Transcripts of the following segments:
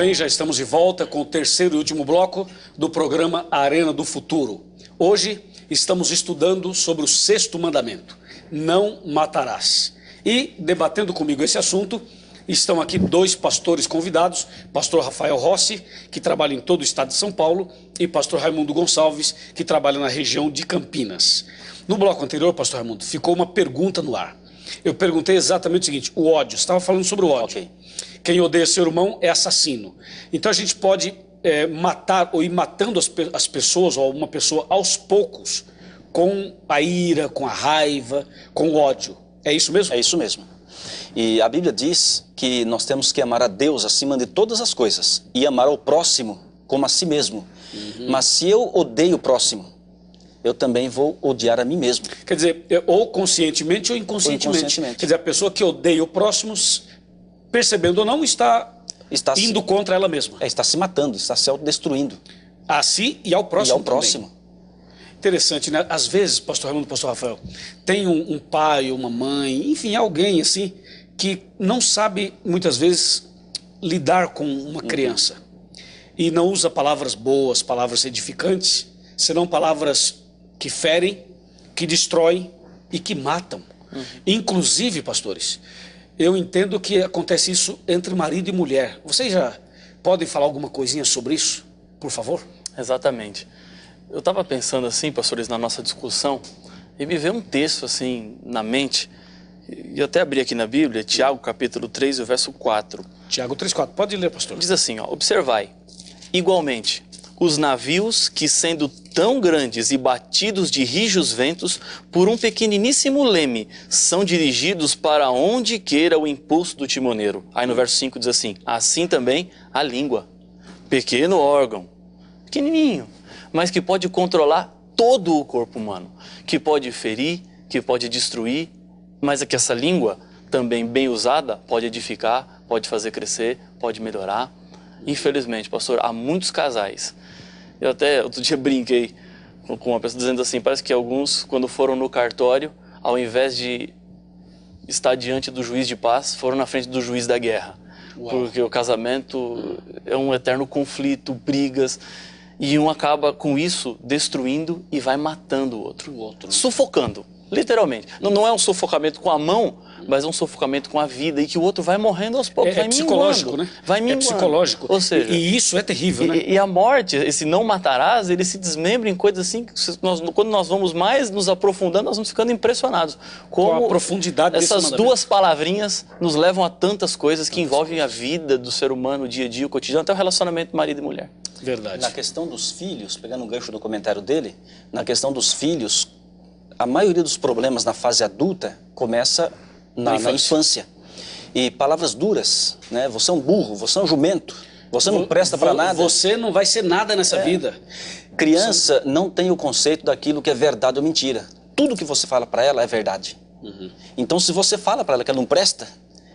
bem, já estamos de volta com o terceiro e último bloco do programa Arena do Futuro. Hoje estamos estudando sobre o sexto mandamento, não matarás. E debatendo comigo esse assunto, estão aqui dois pastores convidados, pastor Rafael Rossi, que trabalha em todo o estado de São Paulo, e pastor Raimundo Gonçalves, que trabalha na região de Campinas. No bloco anterior, pastor Raimundo, ficou uma pergunta no ar. Eu perguntei exatamente o seguinte, o ódio, você estava falando sobre o ódio. Okay. Quem odeia seu irmão é assassino. Então a gente pode matar ou ir matando as pessoas, ou uma pessoa aos poucos, com a ira, com a raiva, com o ódio. É isso mesmo? É isso mesmo. E a Bíblia diz que nós temos que amar a Deus acima de todas as coisas e amar ao próximo como a si mesmo. Mas se eu odeio o próximo, eu também vou odiar a mim mesmo. Quer dizer, ou conscientemente ou inconscientemente. Quer dizer, a pessoa que odeia o próximo, percebendo ou não, está indo contra ela mesma. Está se matando, está se autodestruindo. A si e ao próximo. E ao próximo. Interessante, né? Às vezes, pastor Raimundo, pastor Rafael, tem um pai, uma mãe, enfim, alguém assim, que não sabe, muitas vezes, lidar com uma criança. E não usa palavras boas, palavras edificantes, senão palavras que ferem, que destroem e que matam. Inclusive, pastores, eu entendo que acontece isso entre marido e mulher. Vocês já podem falar alguma coisinha sobre isso, por favor? Exatamente. Eu estava pensando assim, pastores, na nossa discussão, e me veio um texto assim na mente, e eu até abri aqui na Bíblia, Tiago capítulo 3, o verso 4. Tiago 3,4, pode ler, pastor. Diz assim, ó, observai, igualmente, os navios que sendo tão grandes e batidos de rijos ventos, por um pequeniníssimo leme, são dirigidos para onde queira o impulso do timoneiro. Aí no verso 5 diz assim também a língua, pequeno órgão, pequenininho, mas que pode controlar todo o corpo humano, que pode ferir, que pode destruir, mas é que essa língua, também bem usada, pode edificar, pode fazer crescer, pode melhorar. Infelizmente, pastor, há muitos casais. Eu até outro dia brinquei com uma pessoa dizendo assim, parece que alguns, quando foram no cartório, ao invés de estar diante do juiz de paz, foram na frente do juiz da guerra. Uau. Porque o casamento é um eterno conflito, brigas, e um acaba com isso destruindo e vai matando o outro. Sufocando, literalmente. Não é um sufocamento com a mão, mas é um sufocamento com a vida e que o outro vai morrendo aos poucos, vai psicológico, minguando, né? Vai minguando. É psicológico. Ou seja, e isso é terrível, né? E a morte, esse não matarás, ele se desmembra em coisas assim, que quando nós vamos mais nos aprofundando, nós vamos ficando impressionados. Com a profundidade essas duas palavrinhas nos levam a tantas coisas que envolvem a vida do ser humano, o dia a dia, o cotidiano, até o relacionamento marido e mulher. Verdade. Na questão dos filhos, pegando um gancho do comentário dele, na questão dos filhos, a maioria dos problemas na fase adulta começa na infância. E palavras duras, né? Você é um burro, você é um jumento, você não presta para nada. Você não vai ser nada nessa vida. Criança não tem o conceito daquilo que é verdade ou mentira. Tudo que você fala para ela é verdade. Então, se você fala para ela que ela não presta,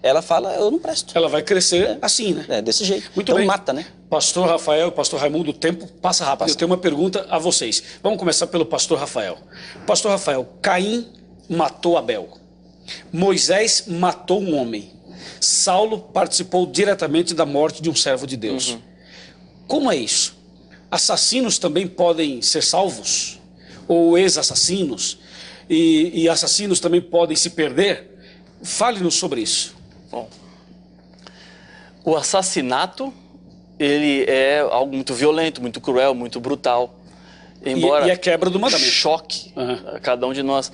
ela fala, eu não presto. Ela vai crescer assim, né? É, desse jeito. Muito então bem. Mata, né? Pastor Rafael e pastor Raimundo, o tempo passa rápido. Eu tenho uma pergunta a vocês. Vamos começar pelo pastor Rafael. Pastor Rafael, Caim matou Abel. Moisés matou um homem. Saulo participou diretamente da morte de um servo de Deus. Como é isso? Assassinos também podem ser salvos? Ou ex-assassinos? E assassinos também podem se perder? Fale-nos sobre isso. Bom, o assassinato, ele é algo muito violento, muito cruel, muito brutal. Embora e a quebra do mandamento. Choque a cada um de nós,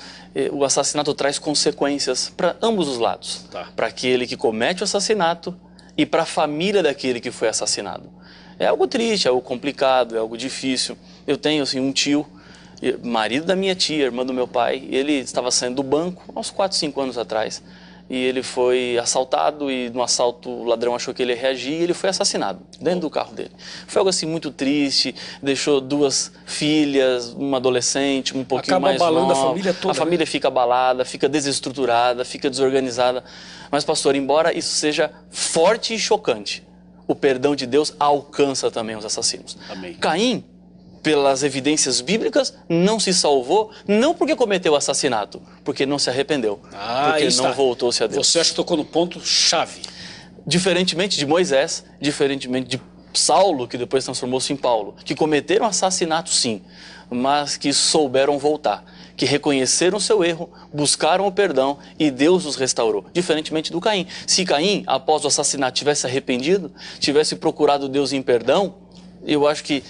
o assassinato traz consequências para ambos os lados. Para aquele que comete o assassinato e para a família daquele que foi assassinado. É algo triste, é algo complicado, é algo difícil. Eu tenho assim, um tio, marido da minha tia, irmã do meu pai, ele estava saindo do banco há uns 4, 5 anos atrás. E ele foi assaltado e no assalto o ladrão achou que ele ia reagir e ele foi assassinado dentro do carro dele. Foi algo assim muito triste, deixou 2 filhas, uma adolescente, um pouquinho mais nova. Acaba abalando a família toda. A família fica abalada, fica desestruturada, fica desorganizada. Mas pastor, embora isso seja forte e chocante, o perdão de Deus alcança também os assassinos. Amém. Caim, pelas evidências bíblicas, não se salvou, não porque cometeu assassinato, porque não se arrependeu, porque não voltou-se a Deus. Você acha que tocou no ponto chave. Diferentemente de Moisés, diferentemente de Saulo, que depois transformou-se em Paulo, que cometeram assassinato sim, mas que souberam voltar, que reconheceram seu erro, buscaram o perdão e Deus os restaurou. Diferentemente do Caim. Se Caim, após o assassinato, tivesse arrependido, tivesse procurado Deus em perdão, eu acho que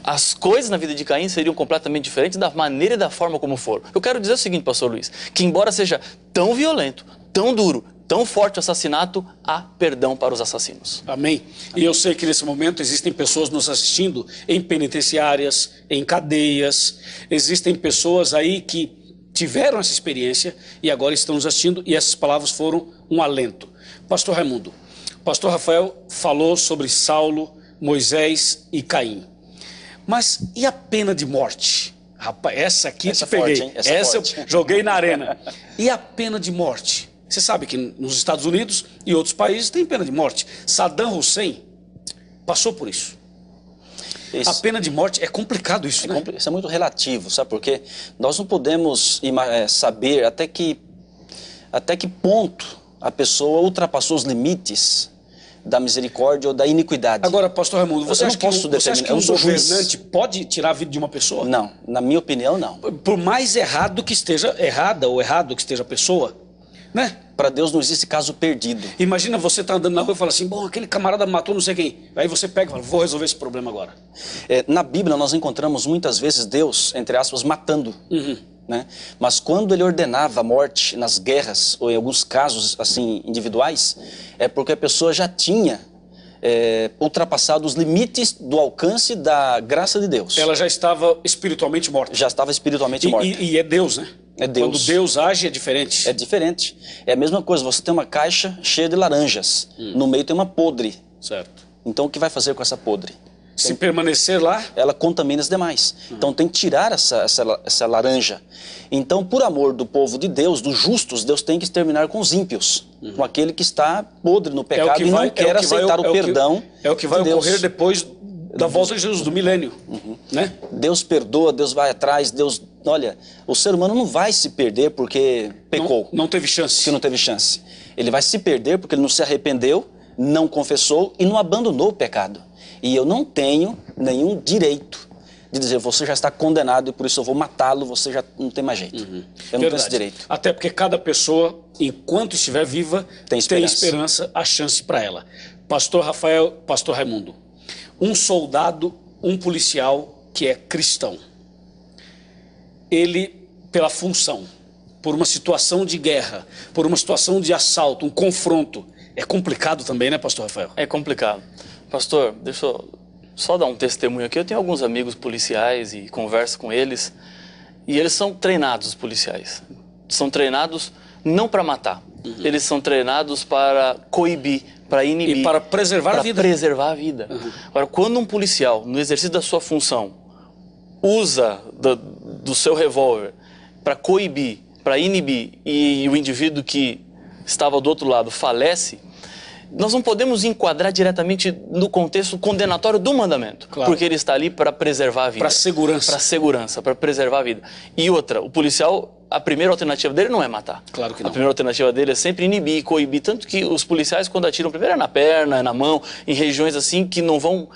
as coisas na vida de Caim seriam completamente diferentes da maneira e da forma como foram. Eu quero dizer o seguinte, pastor Luiz, que embora seja tão violento, tão duro, tão forte o assassinato, há perdão para os assassinos. Amém. E eu sei que nesse momento existem pessoas nos assistindo em penitenciárias, em cadeias. Existem pessoas aí que tiveram essa experiência e agora estão nos assistindo e essas palavras foram um alento. Pastor Raimundo, pastor Rafael falou sobre Saulo, Moisés e Caim. Mas e a pena de morte? Rapaz, essa aqui essa te peguei. Forte, essa forte. Eu joguei na arena. E a pena de morte? Você sabe que nos Estados Unidos e outros países tem pena de morte. Saddam Hussein passou por isso. A pena de morte é complicado isso, né? Isso é muito relativo, sabe por quê? Nós não podemos saber até que ponto a pessoa ultrapassou os limites da misericórdia ou da iniquidade. Agora, pastor Raimundo, você acha que um sou governante pode tirar a vida de uma pessoa? Não, na minha opinião, não. Por mais errado que esteja, errado que esteja a pessoa, né? Para Deus não existe caso perdido. Imagina você estar andando na rua e falar assim, bom, aquele camarada matou não sei quem. Aí você pega e fala, vou resolver esse problema agora. Na Bíblia nós encontramos muitas vezes Deus, entre aspas, matando. Né? Mas quando ele ordenava a morte nas guerras, ou em alguns casos assim individuais, é porque a pessoa já tinha ultrapassado os limites do alcance da graça de Deus. Ela já estava espiritualmente morta. Já estava espiritualmente morta. E é Deus, né? É Deus. Quando Deus age é diferente. É diferente. É a mesma coisa, você tem uma caixa cheia de laranjas, no meio tem uma podre. Certo. Então o que vai fazer com essa podre? Se permanecer lá, ela contamina as demais. Então tem que tirar essa laranja. Então, por amor do povo de Deus, dos justos, Deus tem que exterminar com os ímpios, com aquele que está podre no pecado e não quer aceitar o perdão. É o que vai ocorrer depois da volta de Jesus, do milênio. Né? Deus perdoa, Deus vai atrás, Deus... Olha, o ser humano não vai se perder porque pecou. Não teve chance. Porque não teve chance. Ele vai se perder porque ele não se arrependeu, não confessou e não abandonou o pecado. E eu não tenho nenhum direito de dizer, você já está condenado e por isso eu vou matá-lo, você já não tem mais jeito. Eu não tenho esse direito. Até porque cada pessoa, enquanto estiver viva, tem esperança, a chance para ela. Pastor Rafael, pastor Raimundo, um soldado, um policial que é cristão, ele, pela função, por uma situação de guerra, por uma situação de assalto, um confronto, é complicado também, né, pastor Rafael? É complicado. Pastor, deixa eu só dar um testemunho aqui. Eu tenho alguns amigos policiais e converso com eles. E eles são treinados, os policiais. São treinados não para matar. Eles são treinados para coibir, para inibir. E para preservar a vida. Para preservar a vida. Agora, quando um policial, no exercício da sua função, usa do seu revólver para coibir, para inibir, e o indivíduo que estava do outro lado falece, nós não podemos enquadrar diretamente no contexto condenatório do mandamento. Claro. Porque ele está ali para preservar a vida. Para segurança. Para segurança, para preservar a vida. E outra, o policial, a primeira alternativa dele não é matar. Claro que não. A primeira alternativa dele é sempre inibir, coibir. Tanto que os policiais, quando atiram, primeiro é na perna, é na mão, em regiões assim que não vão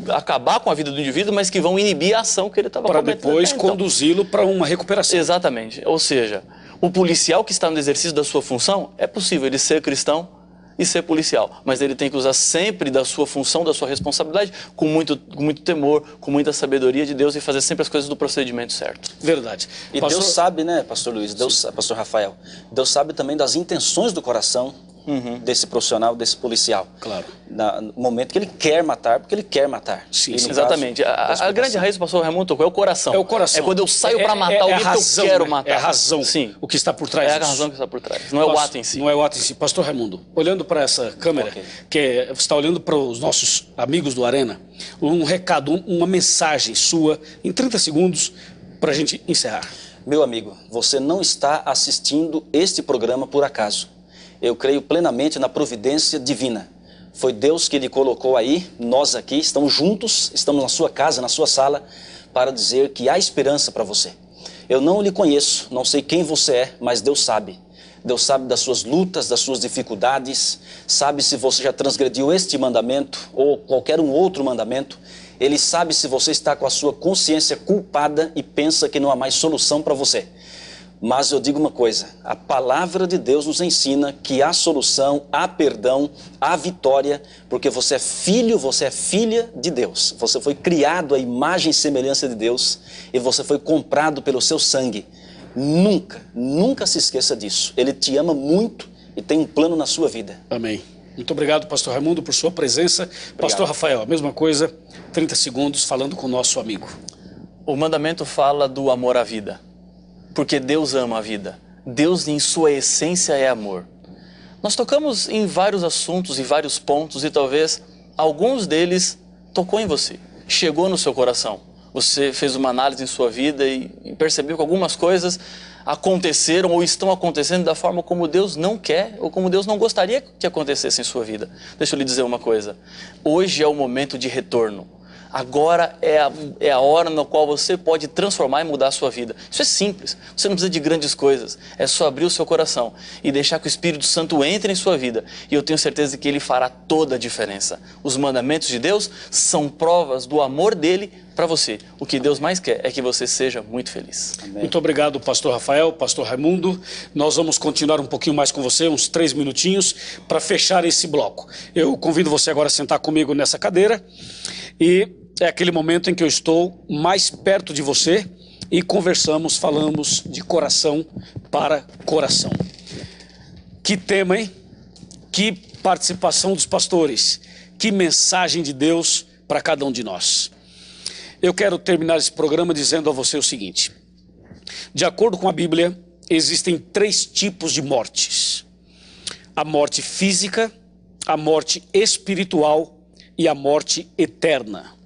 acabar com a vida do indivíduo, mas que vão inibir a ação que ele estava cometendo. Para depois conduzi-lo para uma recuperação. Exatamente. Ou seja, o policial que está no exercício da sua função, é possível ele ser cristão e ser policial, mas ele tem que usar sempre da sua função, da sua responsabilidade, com muito temor, com muita sabedoria de Deus e fazer sempre as coisas do procedimento certo. Verdade. E pastor... Deus sabe, né, pastor Luiz, pastor Rafael, Deus sabe também das intenções do coração desse profissional, desse policial. Claro. No momento que ele quer matar, porque ele quer matar. Sim, exatamente. A grande raiz do pastor Raimundo tocou é o coração. É o coração. É quando eu saio para matar alguém que eu quero matar. É a razão. Sim. O que está por trás disso. É a razão que está por trás. Não é o ato em si. Não é o ato em si. Pastor Raimundo, olhando para essa câmera, você está olhando para os nossos amigos do Arena, um recado, uma mensagem sua, em 30 segundos, para a gente encerrar. Meu amigo, você não está assistindo este programa por acaso. Eu creio plenamente na providência divina. Foi Deus que lhe colocou aí, nós aqui, estamos juntos, estamos na sua casa, na sua sala, para dizer que há esperança para você. Eu não lhe conheço, não sei quem você é, mas Deus sabe. Deus sabe das suas lutas, das suas dificuldades, sabe se você já transgrediu este mandamento ou qualquer um outro mandamento. Ele sabe se você está com a sua consciência culpada e pensa que não há mais solução para você. Mas eu digo uma coisa, a palavra de Deus nos ensina que há solução, há perdão, há vitória, porque você é filho, você é filha de Deus. Você foi criado à imagem e semelhança de Deus e você foi comprado pelo seu sangue. Nunca, nunca se esqueça disso. Ele te ama muito e tem um plano na sua vida. Amém. Muito obrigado, pastor Raimundo, por sua presença. Obrigado. Pastor Rafael, a mesma coisa, 30 segundos falando com o nosso amigo. O mandamento fala do amor à vida. Porque Deus ama a vida. Deus, em sua essência, é amor. Nós tocamos em vários assuntos e vários pontos e talvez alguns deles tocou em você, chegou no seu coração. Você fez uma análise em sua vida e percebeu que algumas coisas aconteceram ou estão acontecendo da forma como Deus não quer ou como Deus não gostaria que acontecesse em sua vida. Deixa eu lhe dizer uma coisa. Hoje é o momento de retorno. Agora é a hora na qual você pode transformar e mudar a sua vida. Isso é simples, você não precisa de grandes coisas. É só abrir o seu coração e deixar que o Espírito Santo entre em sua vida. E eu tenho certeza que Ele fará toda a diferença. Os mandamentos de Deus são provas do amor dEle para você. O que Deus mais quer é que você seja muito feliz. Amém. Muito obrigado, pastor Rafael, pastor Raimundo. Nós vamos continuar um pouquinho mais com você, uns 3 minutinhos, para fechar esse bloco. Eu convido você agora a sentar comigo nessa cadeira e é aquele momento em que eu estou mais perto de você e conversamos, falamos de coração para coração. Que tema, hein? Que participação dos pastores, que mensagem de Deus para cada um de nós. Eu quero terminar esse programa dizendo a você o seguinte: de acordo com a Bíblia, existem 3 tipos de mortes: a morte física, a morte espiritual e a morte eterna.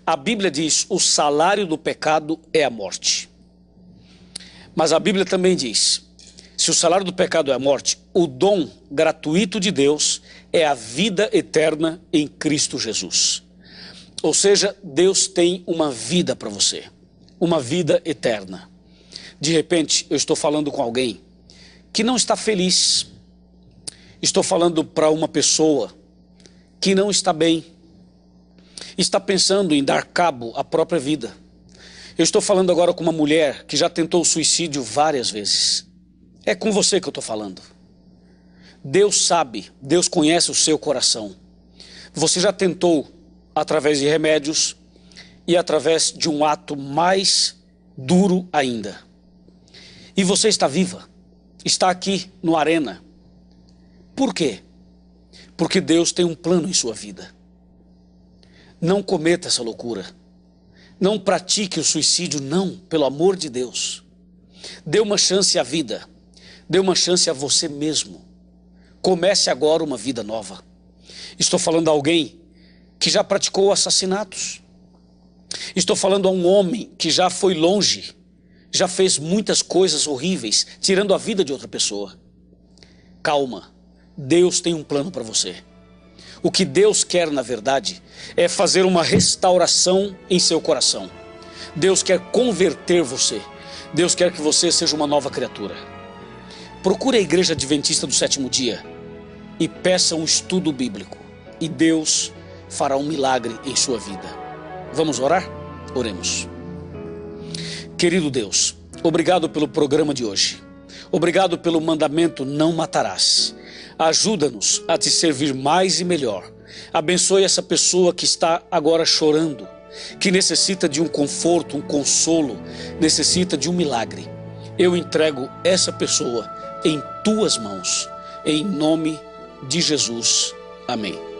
A Bíblia diz: o salário do pecado é a morte. Mas a Bíblia também diz: se o salário do pecado é a morte, o dom gratuito de Deus é a vida eterna em Cristo Jesus. Ou seja, Deus tem uma vida para você, uma vida eterna. De repente, eu estou falando com alguém que não está feliz. Estou falando para uma pessoa que não está bem. Está pensando em dar cabo à própria vida. Eu estou falando agora com uma mulher que já tentou o suicídio várias vezes. É com você que eu estou falando. Deus sabe, Deus conhece o seu coração. Você já tentou através de remédios e através de um ato mais duro ainda. E você está viva, está aqui no Arena. Por quê? Porque Deus tem um plano em sua vida. Não cometa essa loucura. Não pratique o suicídio, não, pelo amor de Deus. Dê uma chance à vida. Dê uma chance a você mesmo. Comece agora uma vida nova. Estou falando a alguém que já praticou assassinatos. Estou falando a um homem que já foi longe, já fez muitas coisas horríveis, tirando a vida de outra pessoa. Calma, Deus tem um plano para você. O que Deus quer, na verdade, é fazer uma restauração em seu coração. Deus quer converter você. Deus quer que você seja uma nova criatura. Procure a Igreja Adventista do Sétimo Dia e peça um estudo bíblico. E Deus fará um milagre em sua vida. Vamos orar? Oremos. Querido Deus, obrigado pelo programa de hoje. Obrigado pelo mandamento não matarás. Ajuda-nos a te servir mais e melhor. Abençoe essa pessoa que está agora chorando, que necessita de um conforto, um consolo, necessita de um milagre. Eu entrego essa pessoa em tuas mãos, em nome de Jesus. Amém.